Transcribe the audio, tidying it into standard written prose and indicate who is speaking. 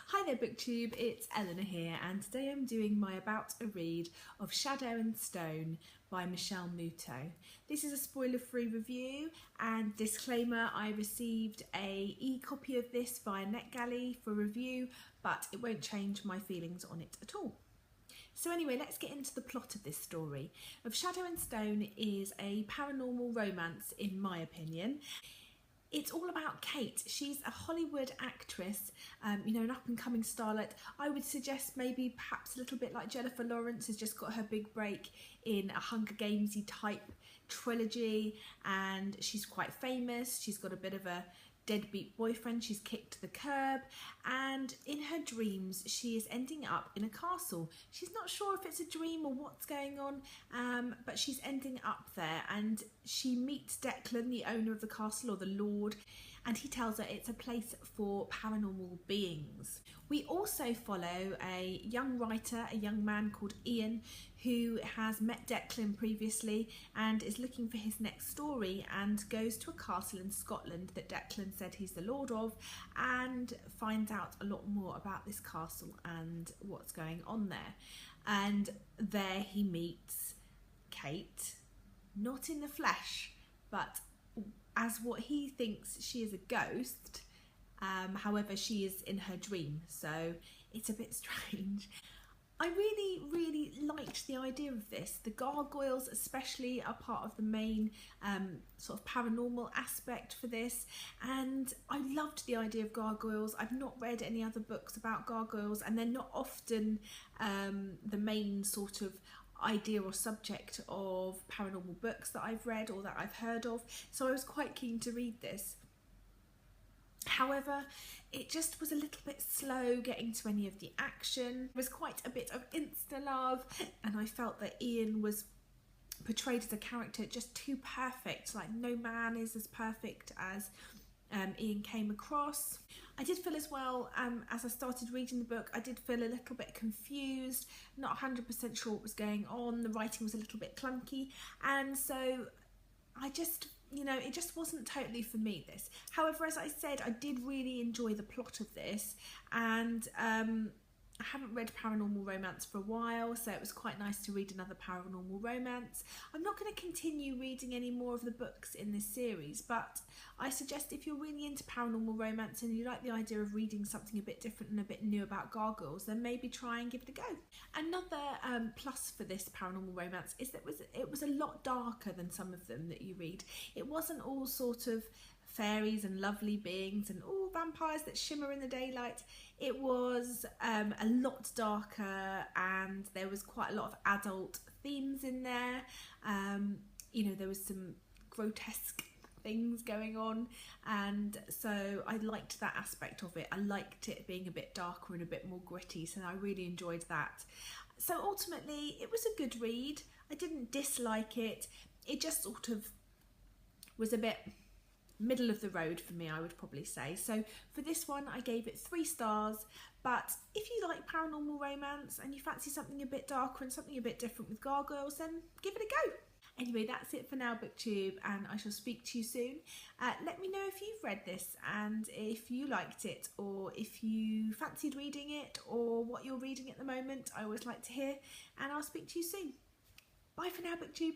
Speaker 1: Hi there BookTube, it's Eleanor here, and today I'm doing my About a Read of Shadow and Stone by Michelle Muto. This is a spoiler-free review, and disclaimer, I received a e-copy of this via NetGalley for review, but it won't change my feelings on it at all. So anyway, let's get into the plot of this story. Of Shadow and Stone is a paranormal romance, in my opinion. It's all about Kate. She's a Hollywood actress, an up-and-coming starlet. I would suggest maybe perhaps a little bit like Jennifer Lawrence has just got her big break in a Hunger Gamesy type trilogy, and she's quite famous. She's got a bit of a deadbeat boyfriend she's kicked to the curb, and in her dreams she is ending up in a castle. She's not sure if it's a dream or what's going on, but she's ending up there, and she meets Declan, the owner of the castle, or the lord, and he tells her it's a place for paranormal beings. We also follow a young writer, a young man called Ian, who has met Declan previously and is looking for his next story, and goes to a castle in Scotland that Declan said he's the lord of, and finds out a lot more about this castle and what's going on there. And there he meets Kate, not in the flesh, but as what he thinks she is a ghost. However, she is in her dream, so it's a bit strange. I really liked the idea of this. The gargoyles especially are part of the main sort of paranormal aspect for this, and I loved the idea of gargoyles. I've not read any other books about gargoyles, and they're not often the main sort of idea or subject of paranormal books that I've read or that I've heard of, so I was quite keen to read this. However, it just was a little bit slow getting to any of the action. There was quite a bit of insta-love, and I felt that Ian was portrayed as a character just too perfect. Like, no man is as perfect as Ian came across. I did feel as well, as I started reading the book, I did feel a little bit confused, not 100% sure what was going on. The writing was a little bit clunky, and so I just, it just wasn't totally for me, this. However, as I said, I did really enjoy the plot of this, and I haven't read paranormal romance for a while, so it was quite nice to read another paranormal romance. I'm not going to continue reading any more of the books in this series, but I suggest if you're really into paranormal romance and you like the idea of reading something a bit different and a bit new about gargoyles, then maybe try and give it a go. Another plus for this paranormal romance is that it was a lot darker than some of them that you read. It wasn't all sort of fairies and lovely beings and all vampires that shimmer in the daylight. It was a lot darker, and there was quite a lot of adult themes in there. There was some grotesque things going on, and so I liked that aspect of it. I liked it being a bit darker and a bit more gritty, so I really enjoyed that. So ultimately it was a good read. I didn't dislike it. It just sort of was a bit middle of the road for me, I would probably say. So for this one I gave it 3 stars, but if you like paranormal romance and you fancy something a bit darker and something a bit different with gargoyles, then give it a go. Anyway, that's it for now, BookTube, and I shall speak to you soon. Let me know if you've read this and if you liked it, or if you fancied reading it, or what you're reading at the moment. I always like to hear, and I'll speak to you soon. Bye for now, BookTube.